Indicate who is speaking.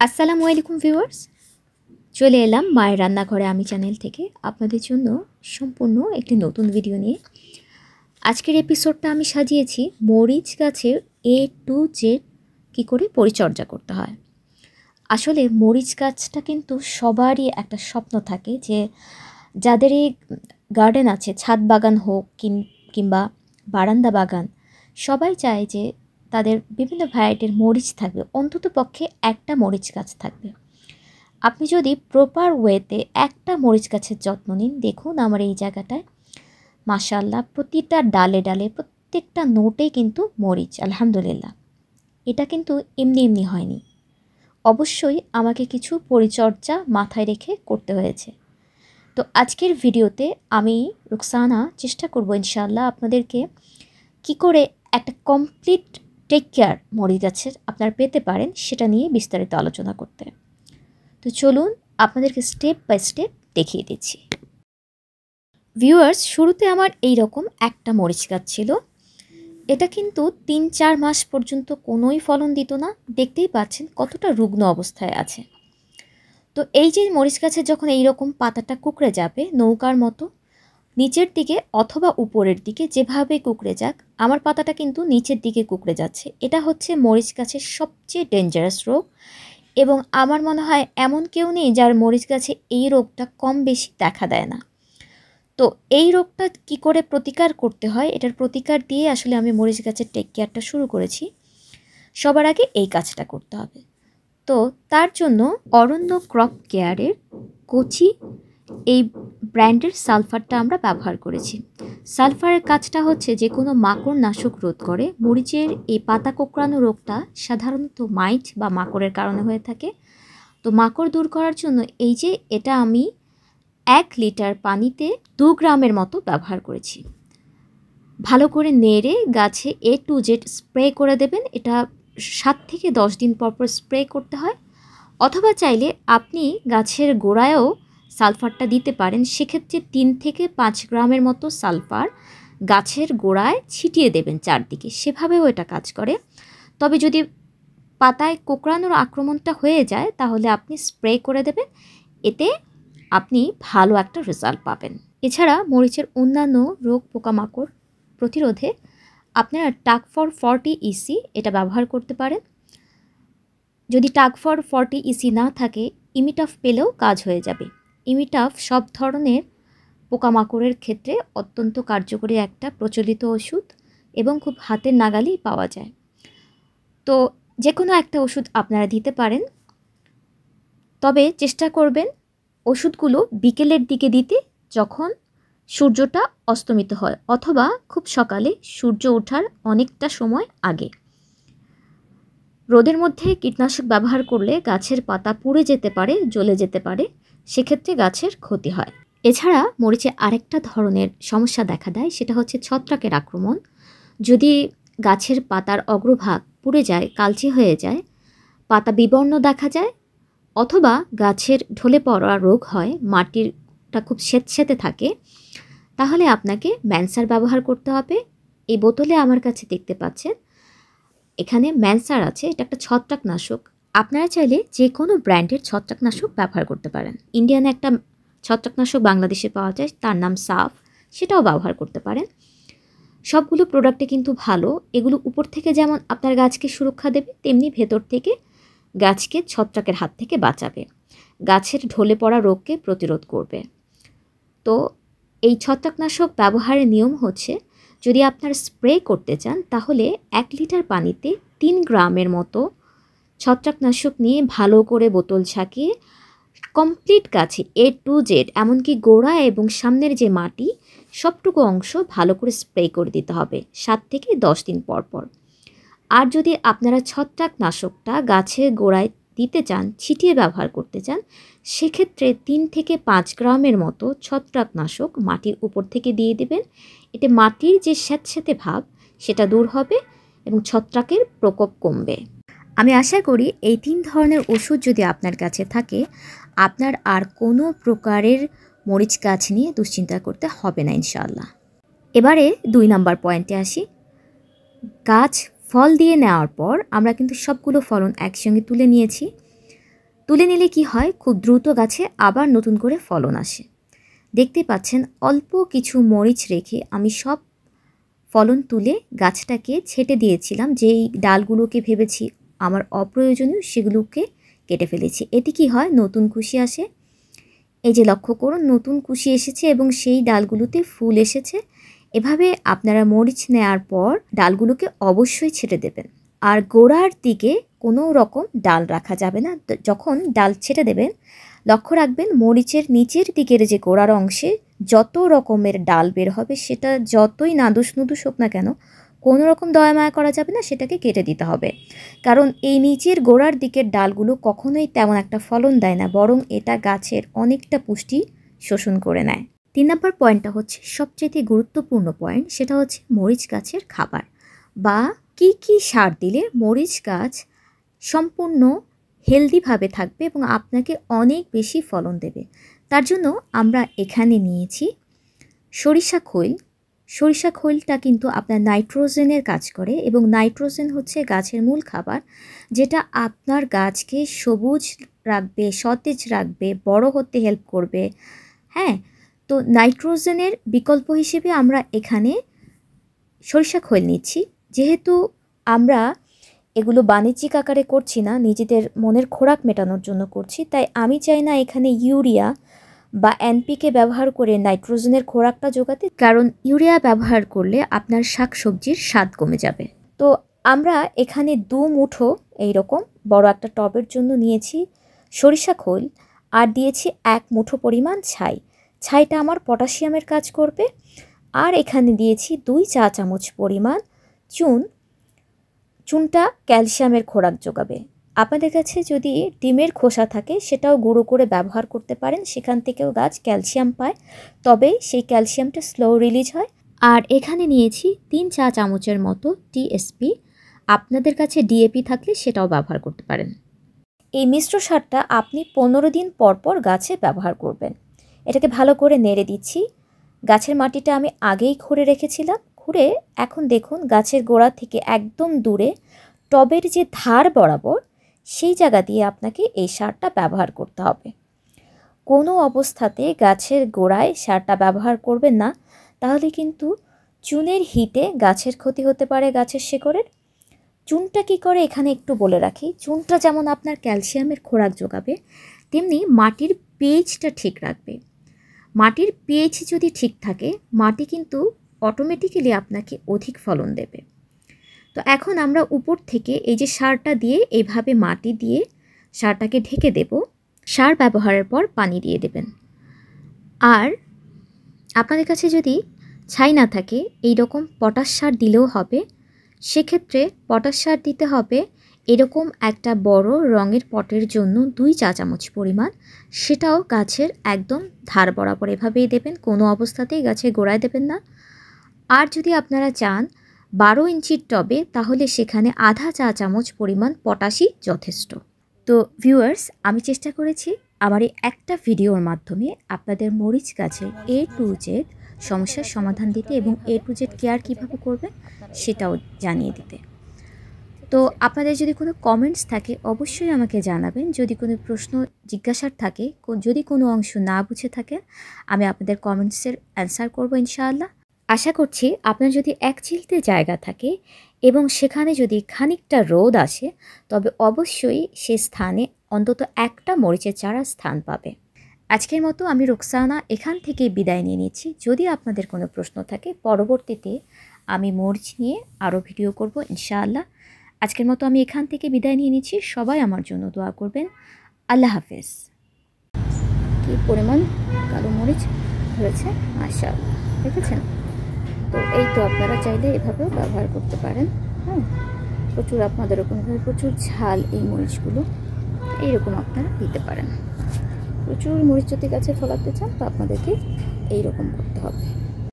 Speaker 1: আসসালামু আলাইকুম ভিউয়ার্স, চলে এলাম মায়ের রান্নাঘরে আমি চ্যানেল থেকে আপনাদের জন্য সম্পূর্ণ একটি নতুন ভিডিও নিয়ে। আজকের এপিসোডটা আমি সাজিয়েছি মরিচ গাছের A to Z কী করে পরিচর্যা করতে হয়। আসলে মরিচ গাছটা কিন্তু সবারই একটা স্বপ্ন থাকে যে যাদের এই গার্ডেন আছে, ছাদ বাগান হোক কিংবা বারান্দা বাগান, সবাই চায় যে তাদের বিভিন্ন ভ্যারাইটির মরিচ থাকবে, অন্তত পক্ষে একটা মরিচ গাছ থাকবে। আপনি যদি প্রপার ওয়েতে একটা মরিচ গাছের যত্ন নিন, দেখুন আমার এই জায়গাটায় মাশাআল্লাহ প্রতিটা ডালে ডালে প্রত্যেকটা নোটেই কিন্তু মরিচ, আলহামদুলিল্লাহ। এটা কিন্তু এমনি এমনি হয়নি, অবশ্যই আমাকে কিছু পরিচর্যা মাথায় রেখে করতে হয়েছে। তো আজকের ভিডিওতে আমি রুকসানা চেষ্টা করব ইনশাআল্লাহ আপনাদেরকে কি করে একটা কমপ্লিট টেক কেয়ার মরিচ গাছের আপনারা পেতে পারেন সেটা নিয়ে বিস্তারিত আলোচনা করতে। তো চলুন আপনাদেরকে স্টেপ বাই স্টেপ দেখিয়ে দিচ্ছি। ভিউয়ার্স, শুরুতে আমার এই রকম একটা মরিচ গাছ ছিল। এটা কিন্তু 3-4 মাস পর্যন্ত কোনোই ফলন দিত না। দেখতেই পাচ্ছেন কতটা রুগ্ন অবস্থায় আছে। তো এই যে মরিচ গাছের যখন এই রকম পাতাটা কুঁকড়ে যাবে নৌকার মতো নিচের দিকে অথবা উপরের দিকে, যেভাবে কুঁকড়ে যাক, আমার পাতাটা কিন্তু নিচের দিকে কুঁকড়ে যাচ্ছে। এটা হচ্ছে মরিচ গাছের সবচেয়ে ডেঞ্জারাস রোগ, এবং আমার মনে হয় এমন কেউ নেই যার মরিচ গাছে এই রোগটা কম বেশি দেখা দেয় না। তো এই রোগটা কি করে প্রতিকার করতে হয়, এটার প্রতিকার দিয়ে আসলে আমি মরিচ গাছের টেক কেয়ারটা শুরু করেছি। সবার আগে এই কাজটা করতে হবে। তো তার জন্য অরণ্য ক্রপ কেয়ারের কচি এই ব্র্যান্ডের সালফারটা আমরা ব্যবহার করেছি। সালফারের কাজটা হচ্ছে যে কোনো মাকড় নাশক রোধ করে। মরিচের এই পাতা কোঁকড়ানো রোগটা সাধারণত মাইট বা মাকড়ের কারণে হয়ে থাকে। তো মাকড় দূর করার জন্য এই যে এটা আমি 1 লিটার পানিতে 2 গ্রামের মতো ব্যবহার করেছি। ভালো করে নেড়ে গাছে A to Z স্প্রে করে দেবেন। এটা 7 থেকে 10 দিন পর পর স্প্রে করতে হয়, অথবা চাইলে আপনি গাছের গোড়ায়ও সালফারটা দিতে পারেন। সেক্ষেত্রে 3 থেকে 5 গ্রামের মতো সালফার গাছের গোড়ায় ছিটিয়ে দেবেন চারদিকে, সেভাবেও এটা কাজ করে। তবে যদি পাতায় কোঁকড়ানোর আক্রমণটা হয়ে যায় তাহলে আপনি স্প্রে করে দেবেন, এতে আপনি ভালো একটা রেজাল্ট পাবেন। এছাড়া মরিচের অন্যান্য রোগ পোকামাকড় প্রতিরোধে আপনারা টাকফর 40 EC এটা ব্যবহার করতে পারেন। যদি টাকফর 40 EC না থাকে, ইমিটাফ পেলেও কাজ হয়ে যাবে। ইমিটাফ সব ধরনের পোকামাকড়ের ক্ষেত্রে অত্যন্ত কার্যকরী একটা প্রচলিত ওষুধ এবং খুব হাতের নাগালেই পাওয়া যায়। তো যে কোনো একটা ওষুধ আপনারা দিতে পারেন, তবে চেষ্টা করবেন ওষুধগুলো বিকেলের দিকে দিতে, যখন সূর্যটা অস্তমিত হয়, অথবা খুব সকালে সূর্য ওঠার অনেকটা সময় আগে। রোদের মধ্যে কীটনাশক ব্যবহার করলে গাছের পাতা পুড়ে যেতে পারে, জ্বলে যেতে পারে, সেক্ষেত্রে গাছের ক্ষতি হয়। এছাড়া মরিচে আরেকটা ধরনের সমস্যা দেখা দেয়, সেটা হচ্ছে ছত্রাকের আক্রমণ। যদি গাছের পাতার অগ্রভাগ পুড়ে যায়, কালচে হয়ে যায়, পাতা বিবর্ণ দেখা যায়, অথবা গাছের ঢলে পড়া রোগ হয়, মাটিরটা খুব স্যাঁতস্যাঁতে থাকে, তাহলে আপনাকে ম্যানসার ব্যবহার করতে হবে। এই বোতলে আমার কাছে দেখতে পাচ্ছেন এখানে ম্যানসার আছে। এটা একটা ছত্রাকনাশক। আপনারা চাইলে যে কোনো ব্র্যান্ডের ছত্রাকনাশক ব্যবহার করতে পারেন। ইন্ডিয়ান একটা ছত্রাকনাশক বাংলাদেশে পাওয়া যায়, তার নাম সাফ, সেটাও ব্যবহার করতে পারেন। সবগুলো প্রোডাক্টে কিন্তু ভালো। এগুলো উপর থেকে যেমন আপনার গাছকে সুরক্ষা দেবে, তেমনি ভেতর থেকে গাছকে ছত্রাকের হাত থেকে বাঁচাবে, গাছের ঢলে পড়া রোগকে প্রতিরোধ করবে। তো এই ছত্রাকনাশক ব্যবহারের নিয়ম হচ্ছে, যদি আপনার স্প্রে করতে চান তাহলে 1 লিটার পানিতে 3 গ্রামের মতো ছত্রাকনাশক নিয়ে ভালো করে বোতল ছাকিয়ে কমপ্লিট গাছে A to Z, এমনকি গোড়া এবং সামনের যে মাটি সবটুকু অংশ ভালো করে স্প্রে করে দিতে হবে 7 থেকে 10 দিন পর পর। আর যদি আপনারা ছত্রাকনাশকটা গাছের গোড়ায় দিতে চান, ছিটিয়ে ব্যবহার করতে চান, সেক্ষেত্রে 3 থেকে 5 গ্রামের মতো ছত্রাকনাশক মাটির উপর থেকে দিয়ে দেবেন। এতে মাটির যে স্যাঁতস্যাঁতে ভাব সেটা দূর হবে এবং ছত্রাকের প্রকোপ কমবে। আমি আশা করি এই 3 ধরনের ওষুধ যদি আপনার কাছে থাকে, আপনার আর কোনো প্রকারের মরিচ গাছ নিয়ে দুশ্চিন্তা করতে হবে না ইনশাআল্লাহ। এবারে 2 নাম্বার পয়েন্টে আসি। গাছ ফল দিয়ে নেওয়ার পর আমরা কিন্তু সবগুলো ফলন একসঙ্গে তুলে নিয়েছি। তুলে নিলে কি হয়, খুব দ্রুত গাছে আবার নতুন করে ফলন আসে। দেখতে পাচ্ছেন অল্প কিছু মরিচ রেখে আমি সব ফলন তুলে গাছটাকে ছেটে দিয়েছিলাম। যেই ডালগুলোকে ভেবেছি আমার অপ্রয়োজনীয় সেগুলোকে কেটে ফেলেছি। এতে কি হয়, নতুন কুশি আসে। এই যে লক্ষ্য করুন, নতুন কুশি এসেছে এবং সেই ডালগুলোতে ফুল এসেছে। এভাবে আপনারা মরিচ নেওয়ার পর ডালগুলোকে অবশ্যই ছেটে দেবেন। আর গোড়ার দিকে কোনো রকম ডাল রাখা যাবে না। যখন ডাল ছেটে দেবেন, লক্ষ্য রাখবেন মরিচের নিচের দিকের যে গোড়ার অংশে যত রকমের ডাল বের হবে, সেটা যতই নাদুস নুদুস হোক না কেন, কোনো রকম দয়া মায়া করা যাবে না, সেটাকে কেটে দিতে হবে। কারণ এই নিচের গোড়ার দিকের ডালগুলো কখনোই তেমন একটা ফলন দেয় না, বরং এটা গাছের অনেকটা পুষ্টি শোষণ করে নেয়। 3 নম্বর পয়েন্টটা হচ্ছে সবচেয়ে গুরুত্বপূর্ণ পয়েন্ট, সেটা হচ্ছে মরিচ গাছের খাবার বা কি কি সার দিলে মরিচ গাছ সম্পূর্ণ হেলদিভাবে থাকবে এবং আপনাকে অনেক বেশি ফলন দেবে। তার জন্য আমরা এখানে নিয়েছি সরিষা খৈল। সরিষা খৈলটা কিন্তু আপনার নাইট্রোজেনের কাজ করে এবং নাইট্রোজেন হচ্ছে গাছের মূল খাবার, যেটা আপনার গাছকে সবুজ রাখবে, সতেজ রাখবে, বড় হতে হেল্প করবে। হ্যাঁ, তো নাইট্রোজেনের বিকল্প হিসেবে আমরা এখানে সরিষা খৈল নিচ্ছি। যেহেতু আমরা এগুলো বাণিজ্যিক আকারে করছি না, নিজেদের মনের খোরাক মেটানোর জন্য করছি, তাই আমি চাই না এখানে ইউরিয়া বা এনপিকে ব্যবহার করে নাইট্রোজেনের খোরাকটা জোগাতে, কারণ ইউরিয়া ব্যবহার করলে আপনার শাকসবজির স্বাদ কমে যাবে। তো আমরা এখানে 2 মুঠো এইরকম বড় একটা টবের জন্য নিয়েছি সরিষা খৈল, আর দিয়েছি 1 মুঠো পরিমাণ ছাই। ছাইটা আমার পটাশিয়ামের কাজ করবে। আর এখানে দিয়েছি 2 চা চামচ পরিমাণ চুন। চুনটা ক্যালসিয়ামের খোরাক যোগাবে। আপনাদের কাছে যদি ডিমের খোসা থাকে, সেটাও গুঁড়ো করে ব্যবহার করতে পারেন, সেখান থেকেও গাছ ক্যালসিয়াম পায়, তবে সেই ক্যালসিয়ামটা স্লো রিলিজ হয়। আর এখানে নিয়েছি 3 চা চামচের মতো টিএসপি। আপনাদের কাছে ডিএপি থাকলে সেটাও ব্যবহার করতে পারেন। এই মিশ্র সারটা আপনি 15 দিন পর পর গাছে ব্যবহার করবেন। এটাকে ভালো করে নেড়ে দিচ্ছি। গাছের মাটিটা আমি আগেই খুঁড়ে রেখেছিলাম। খুঁড়ে এখন দেখুন গাছের গোড়া থেকে একদম দূরে টবের যে ধার বরাবর, সেই জায়গা দিয়ে আপনাকে এই সারটা ব্যবহার করতে হবে। কোনো অবস্থাতে গাছের গোড়ায় সারটা ব্যবহার করবেন না, তাহলে কিন্তু চুনের হিটে গাছের ক্ষতি হতে পারে, গাছের শেকড়ের। চুনটা কী করে এখানে একটু বলে রাখি। চুনটা যেমন আপনার ক্যালসিয়ামের খোরাক যোগাবে, তেমনি মাটির পিএইচটা ঠিক রাখবে। মাটির পিএইচ যদি ঠিক থাকে, মাটি কিন্তু অটোমেটিক্যালি আপনাকে অধিক ফলন দেবে। তো এখন আমরা উপর থেকে এই যে সারটা দিয়ে এইভাবে মাটি দিয়ে সারটাকে ঢেকে দেব। সার ব্যবহারের পর পানি দিয়ে দেবেন। আর আপনাদের কাছে যদি ছাই না থাকে, এই রকম পটাশ সার দিলেও হবে। সেক্ষেত্রে পটাশ সার দিতে হবে এরকম একটা বড় রঙের পটের জন্য 2 চা চামচ পরিমাণ। সেটাও গাছের একদম ধার বরাবর এভাবেই দেবেন, কোনো অবস্থাতেই গাছের গোড়ায় দেবেন না। আর যদি আপনারা চান 12 ইঞ্চির টবে, তাহলে সেখানে আধা চা চামচ পরিমাণ পটাশই যথেষ্ট। তো ভিউয়ার্স, আমি চেষ্টা করেছি আমার এই একটা ভিডিওর মাধ্যমে আপনাদের মরিচ গাছের A to Z সমস্যার সমাধান দিতে এবং A to Z কেয়ার কীভাবে করবেন সেটাও জানিয়ে দিতে। তো আপনাদের যদি কোনো কমেন্টস থাকে অবশ্যই আমাকে জানাবেন। যদি কোনো প্রশ্ন জিজ্ঞাসার থাকে, যদি কোনো অংশ না বুঝে থাকেন, আমি আপনাদের কমেন্টসের অ্যান্সার করব ইনশাআল্লাহ। আশা করছি আপনার যদি এক চিলতে জায়গা থাকে এবং সেখানে যদি খানিকটা রোদ আসে, তবে অবশ্যই সে স্থানে অন্তত একটা মরিচের চারা স্থান পাবে। আজকের মতো আমি রোকসানা এখান থেকে বিদায় নিয়ে নিচ্ছি। যদি আপনাদের কোনো প্রশ্ন থাকে, পরবর্তীতে আমি মরিচ নিয়ে আরও ভিডিও করব ইনশাআল্লাহ। আজকের মতো আমি এখান থেকে বিদায় নিয়ে নিচ্ছি। সবাই আমার জন্য দোয়া করবেন। আল্লাহ হাফেজ। কী পরিমাণ কালো মরিচ হয়েছে মাশাআল্লাহ, দেখেছেন? তো এই তো আপনারা চাইলে এভাবেও ব্যবহার করতে পারেন। হ্যাঁ, প্রচুর আপনাদের ওরকমভাবে প্রচুর ঝাল এই মরিচগুলো, এইরকম আপনারা দিতে পারেন। প্রচুর মরিচ যদি গাছে ফলাতে চান, তো আপনাদেরকে এইরকম করতে হবে।